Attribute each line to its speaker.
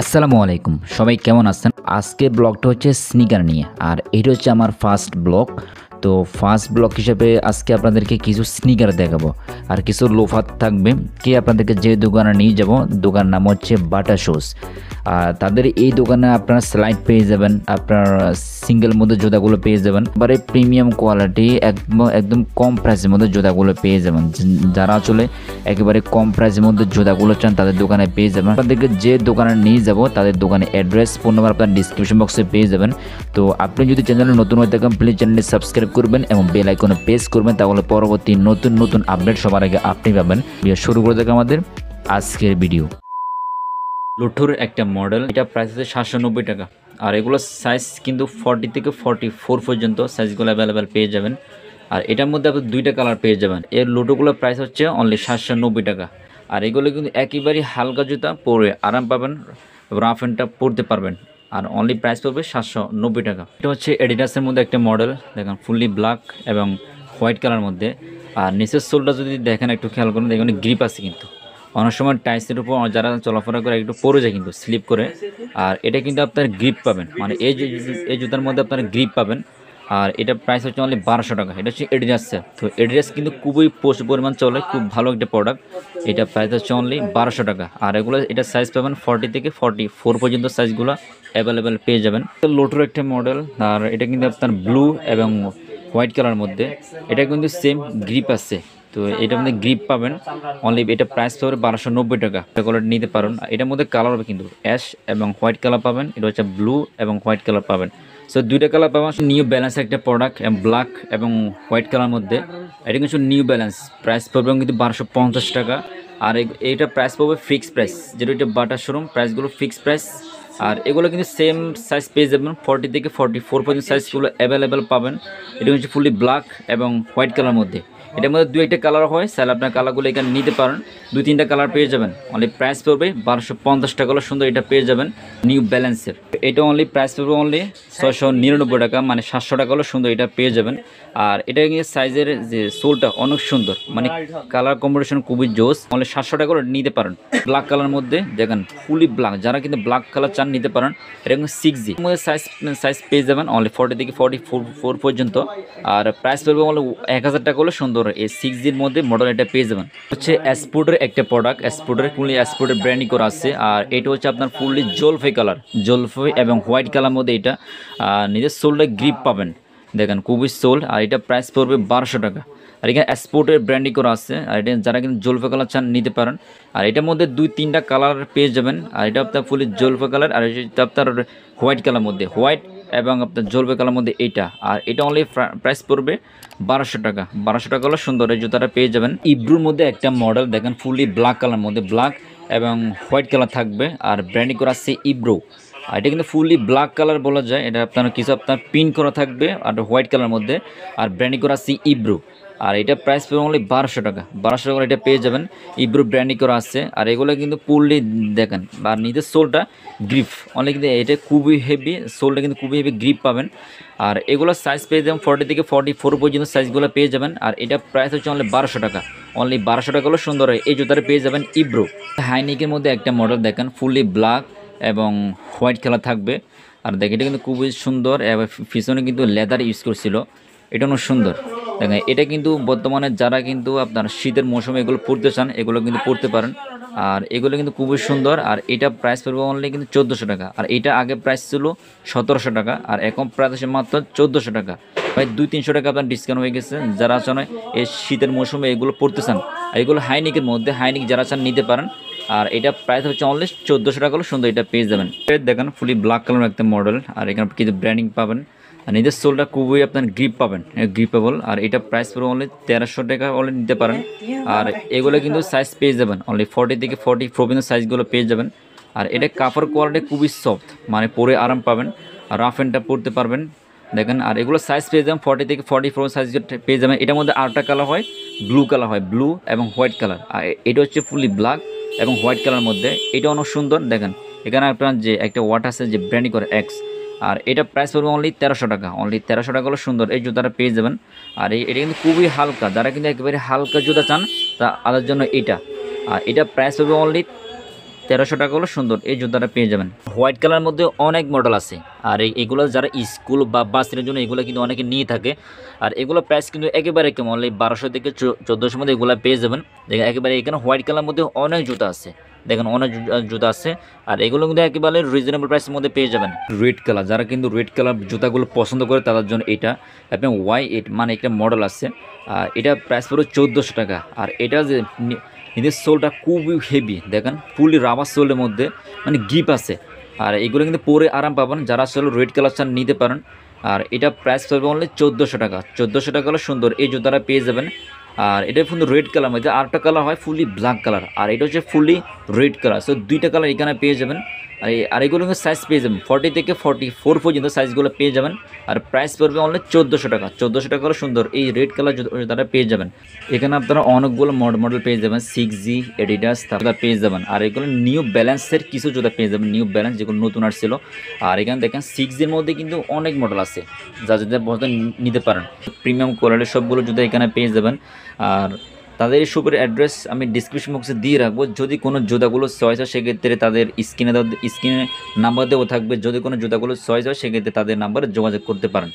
Speaker 1: আসসালামু আলাইকুম, সবাই কেমন আছেন? আজকে ব্লগটা হচ্ছে স্নিকার নিয়ে, আর এটা হচ্ছে আমার ফার্স্ট ব্লগ। তো ফার্স্ট ব্লগ হিসেবে আজকে আপনাদেরকে কিছু স্নিকার দেখাবো আর কিছু লোফার থাকবে। কে আপনাদেরকে যে দোকানে নিয়ে যাব, দোকানের নাম হচ্ছে বাটা শুজ। আর তাদের এই দোকানে আপনারা স্লাইড পেয়ে যাবেন, আপনার সিঙ্গেল মধ্যে জুতাগুলো পেয়ে যাবেন, এবারে প্রিমিয়াম কোয়ালিটি একদম কম প্রাইসের মধ্যে জুতাগুলো পেয়ে যাবেন। যারা আসলে একেবারে কম প্রাইসের মধ্যে জুতাগুলো চান তাদের দোকানে পেয়ে যাবেন। আপনাদেরকে যে দোকানে নিয়ে যাব তাদের দোকানে অ্যাড্রেস, ফোন নাম্বার আপনার ডিসক্রিপশন বক্সে পেয়ে যাবেন। তো আপনি যদি চ্যানেলে নতুন হয়ে থাকেন প্লিজ চ্যানেলটি সাবস্ক্রাইব করবেন এবং বেল আইকনে প্রেস করবেন, তাহলে পরবর্তী নতুন আপডেট সবার আগে আপনি পাবেন। শুরু করে দেখেন আমাদের আজকের ভিডিও। লুঠুর একটা মডেল, এটা প্রাইস আছে 790 টাকা। আর এগুলো সাইজ কিন্তু 40 থেকে 44 পর্যন্ত সাইজগুলো অ্যাভেলেবেল পেয়ে যাবেন। আর এটার মধ্যে আপনি দুইটা কালার পেয়ে যাবেন। এর লুটোগুলোর প্রাইস হচ্ছে অনলি 790 টাকা। আর এগুলো কিন্তু একেবারেই হালকা জুতা, পরে আরাম পাবেন, রাফ অ্যান্ডটা পরতে পারবেন। আর অনলি প্রাইস পড়বে 790 টাকা। এটা হচ্ছে এডিডাসের মধ্যে একটা মডেল, দেখেন ফুললি ব্ল্যাক এবং হোয়াইট কালার মধ্যে। আর নিচের সোলটা যদি দেখেন, একটু খেয়াল করুন, দেখুন গ্রিপ আছে কিন্তু। অনেক সময় টাইসের উপর যারা চলাফেরা করে একটু পড়ে যায় কিন্তু, স্লিপ করে। আর এটা কিন্তু আপনার গ্রিপ পাবেন, মানে এই জুতার মধ্যে আপনার গ্রিপ পাবেন। আর এটা প্রাইস হচ্ছে অনলি 1200 টাকা। এটা হচ্ছে এডিডাসের। তো এডিডাস কিন্তু খুবই প্রচুর পরিমাণ চলে, খুব ভালো একটা প্রোডাক্ট। এটা প্রাইস হচ্ছে অনলি 1200 টাকা। আর এগুলো এটা সাইজ পাবেন 40 থেকে 44 পর্যন্ত সাইজগুলো অ্যাভেলেবেল পেয়ে যাবেন। লোটোর একটা মডেল, আর এটা কিন্তু আপনার ব্লু এবং হোয়াইট কালার মধ্যে। এটা কিন্তু সেম গ্রিপ আছে। তো এটার মধ্যে গ্রিপ পাবেন অনলি, এটা প্রাইস পাবে 1290 টাকা। এটা কালার নিতে পারেন। এটার মধ্যে কালার হবে কিন্তু অ্যাশ এবং হোয়াইট কালার পাবেন, এটা হচ্ছে ব্লু এবং হোয়াইট কালার পাবেন। সো দুইটা কালার পাবেন। নিউ ব্যালেন্স একটা প্রোডাক্ট, ব্ল্যাক এবং হোয়াইট কালার মধ্যে। এটা কিন্তু নিউ ব্যালেন্স, প্রাইস পড়বে কিন্তু 1250 টাকা। আর এইটা প্রাইস পাবে ফিক্স প্রাইস, যেটা এটা বাটার শোরুম প্রাইসগুলো ফিক্স প্রাইস। আর এগুলো কিন্তু সেম সাইজ পেয়ে যাবেন, 40 থেকে 44 পর্যন্ত সাইজগুলো অ্যাভেলেবেল পাবেন। এটা হচ্ছে ফুলি ব্ল্যাক এবং হোয়াইট কালার মধ্যে। এটার মধ্যে দু একটা কালার হয়, স্যার আপনার কালারগুলো এখানে নিতে পারেন। 2-3টা কালার পেয়ে যাবেন। অনলি প্রাইস পড়বে 1250 টাকা। সুন্দর এটা পেয়ে যাবেন নিউ ব্যালেন্সের। এটা অনলি প্রাইস পড়বে অনলি 699 টাকা, মানে 700 টাকা সুন্দর এটা পেয়ে যাবেন। আর এটা কিন্তু সাইজের যে সোলটা অনেক সুন্দর, মানে কালার কম্বিনেশন খুবই জোস। অনলি 700 টাকা নিতে পারেন। ব্ল্যাক কালার মধ্যে দেখেন ফুলি ব্ল্যাক, যারা কিন্তু ব্ল্যাক কালার চান নিতে পারেন। এটা কিন্তু 6G মধ্যে সাইজ পেয়ে যাবেন অনলি 40 থেকে 44 পর্যন্ত। আর প্রাইস পড়বে অনলি 1000 টাকা সুন্দর এই 6Gর মধ্যে মডেল এটা পেয়ে যাবেন। হচ্ছে এসপোর্টের একটা প্রোডাক্ট, এসপোর্টের ফুলি এসপোর্টের ব্র্যান্ডিং করা আছে। আর এটা হচ্ছে আপনার ফুললি জলফাই কালার, জলফাই এবং হোয়াইট কালার মধ্যে। এটা নিজের সোলটা গ্রিপ পাবেন, দেখেন খুবই সোল। আর এটা প্রাইস পড়বে 1200 টাকা। আর এখানে এক্সপোর্টের ব্র্যান্ডিং করা আছে। আর এটা যারা কিন্তু জলফা কালার চান নিতে পারেন। আর এটার মধ্যে 2-3টা কালার পেয়ে যাবেন। আর এটা আপনার ফুলি জলফা কালার, আর এটা আপনার হোয়াইট কালার মধ্যে, হোয়াইট এবং আপনার জলফা কালার মধ্যে এইটা। আর এটা অনলি প্রাইস পড়বে 1200 টাকা। 1200 টাকা হলো সুন্দর এই জুতাটা পেয়ে যাবেন। ইব্রুর মধ্যে একটা মডেল দেখেন, ফুলি ব্ল্যাক কালার মধ্যে, ব্ল্যাক এবং হোয়াইট কালার থাকবে। আর ব্র্যান্ডিং করা আছে ইব্রো। আর এটা কিন্তু ফুললি ব্ল্যাক কালার বলা যায়। এটা আপনার কিছু আপনার পিন করা থাকবে আর হোয়াইট কালার মধ্যে। আর ব্র্যান্ডিং করা আছে ইব্রো। আর এটা প্রাইস পেয়ে অনলি 1200 টাকা। 1200 টাকা এটা পেয়ে যাবেন। ইব্রো ব্র্যান্ডিং করা আছে। আর এগুলো কিন্তু ফুললি দেখেন, আর নিজের সোলটা গ্রিপ অনলি, কিন্তু এটা খুবই হেভি, সোলটা কিন্তু খুবই হেভি গ্রিপ পাবেন। আর এগুলো সাইজ পেয়ে যাবেন 40 থেকে 44 পর্যন্ত সাইজগুলো পেয়ে যাবেন। আর এটা প্রাইস হচ্ছে অনলি 1200 টাকা। অনলি 1200 টাকা হলো সুন্দর এই জুতাটা পেয়ে যাবেন ইব্রো। হাইনিকের মধ্যে একটা মডেল দেখেন, ফুললি ব্ল্যাক এবং হোয়াইট কালার থাকবে। আর দেখেন এটা কিন্তু খুবই সুন্দর, এবং পিছনে কিন্তু লেদার ইউজ করছিল, এটা অনেক সুন্দর। দেখেন এটা কিন্তু বর্তমানে যারা কিন্তু আপনার শীতের মৌসুমে এগুলো পরতে চান, এগুলো কিন্তু পরতে পারেন। আর এগুলো কিন্তু খুবই সুন্দর। আর এটা প্রাইস পড়বে অনলি কিন্তু 1400 টাকা। আর এটা আগে প্রাইস ছিল 1700 টাকা, আর এখন প্রাইস মাত্র 1400 টাকা। ভাই 200-300 টাকা আপনার ডিসকাউন্ট হয়ে গেছে। যারা চান এই শীতের মৌসুমে এগুলো পরতে চান, আর এগুলো হাইনিকের মধ্যে, হাইনিক যারা চান নিতে পারেন। আর এটা প্রাইস হচ্ছে অনলি 1400 টাকা সুন্দর এটা পেয়ে যাবেন। দেখেন ফুলি ব্ল্যাক কালার একটা মডেল। আর এখানে কিছু ব্র্যান্ডিং পাবেন। আর নিজের সোলটা খুবই আপনার গ্রিপ পাবেন, গ্রিপেবল। আর এটা প্রাইস পড়বে অনলি 1300 টাকা অলরেডি নিতে পারেন। আর এগুলো কিন্তু সাইজ পেয়ে যাবেন অনলি 40 থেকে 44 পর্যন্ত সাইজগুলো পেয়ে যাবেন। আর এটা কাপড় কোয়ালিটি খুবই সফট, মানে পরে আরাম পাবেন, আর রাফ অ্যান্ডটা পরতে পারবেন দেখেন। আর এগুলো সাইজ পেয়ে যাবেন 40 থেকে 44 সাইজ পেয়ে যাবেন। এটার মধ্যে আরেকটা কালার হয়, ব্লু কালার হয়, ব্লু এবং হোয়াইট কালার। আর এটা হচ্ছে ফুলি ব্ল্যাক এবং হোয়াইট কালার মধ্যে। এটা অনেক সুন্দর দেখেন। এখানে আপনার যে একটা ওয়াট আছে যে ব্র্যান্ডিং করে এক্স। আর এটা প্রাইস পড়বে অনলি 1300 টাকা। অনলি 1300 টাকা হলো সুন্দর এই জুতাটা পেয়ে যাবেন। আর এটা কিন্তু খুবই হালকা, যারা কিন্তু একেবারে হালকা জুতা চান তাদের জন্য এটা। আর এটা প্রাইস হবে অনলি 1300 টাকা হলো। সুন্দর এই জুতাটা পেয়ে যাবেন। হোয়াইট কালার মধ্যে অনেক মডেল আছে, আর এগুলো যারা স্কুল বা বাসের জন্য এগুলো কিন্তু অনেকে নিয়ে থাকে। আর এগুলো প্রাইস কিন্তু একেবারে কম, অনলি 1200 থেকে 1400 মধ্যে এগুলো পেয়ে যাবেন। দেখেন একেবারে এখানে হোয়াইট কালার মধ্যে অনেক জুতা আছে, দেখেন অনেক জুতা আছে। আর এগুলো কিন্তু একেবারে রিজনেবল প্রাইসের মধ্যে পেয়ে যাবেন। রেড কালার, যারা কিন্তু রেড কালার জুতাগুলো পছন্দ করে তাদের জন্য এটা আপনি Y8 মানে একটা মডেল আছে। এটা প্রাইস পড়বে 1400 টাকা। আর এটা যে এদের সোলটা খুবই হেভি, দেখেন ফুলি রাবার সোলের মধ্যে মানে গ্রিপ আছে। আর এগুলো কিন্তু পরে আরাম পাবেন, যারা আসলে রেড কালার চান নিতে পারেন। আর এটা প্রাইস পড়বে অনলি 1400 টাকা। 1400 টাকা হলে সুন্দর এই জুতাটা পেয়ে যাবেন। আর এটা কিন্তু রেড কালার মধ্যে আরেকটা কালার হয় ফুলি ব্ল্যাক কালার, আর এটা হচ্ছে ফুলি রেড কালার। সো দুইটা কালার এখানে পেয়ে যাবেন। আর এগুলো কিন্তু সাইজ পেয়ে যাবেন 40 থেকে 44 পর্যন্ত সাইজগুলো পেয়ে যাবেন। আর প্রাইস পড়বে অনলি 1400 টাকা। 1400 টাকা হলে সুন্দর এই রেড কালার জুতাটা পেয়ে যাবেন। এখানে আপনারা অনেকগুলো মডেল পেয়ে যাবেন, 6G এডিডাস তারপর পেয়ে যাবেন। আর এগুলো নিউ ব্যালেন্সের কিছু জুতা পেয়ে যাবেন, নিউ ব্যালেন্স যেগুলো নতুন আসছিল। আর এখানে দেখেন 6Gর মধ্যে কিন্তু অনেক মডেল আছে, যা যদি বলতে নিতে পারেন। প্রিমিয়াম কোয়ালিটির সবগুলো জুতা এখানে পেয়ে যাবেন। আর তাদের এই শপের অ্যাড্রেস আমি ডিসক্রিপশন বক্সে দিয়ে রাখবো। যদি কোনো জুতাগুলো চয়েস হয় সেক্ষেত্রে তাদের স্ক্রিনে নাম্বার দেওয়া থাকবে। যদি কোনো জুতাগুলো চয়েস হয় সেক্ষেত্রে তাদের নাম্বারে যোগাযোগ করতে পারেন।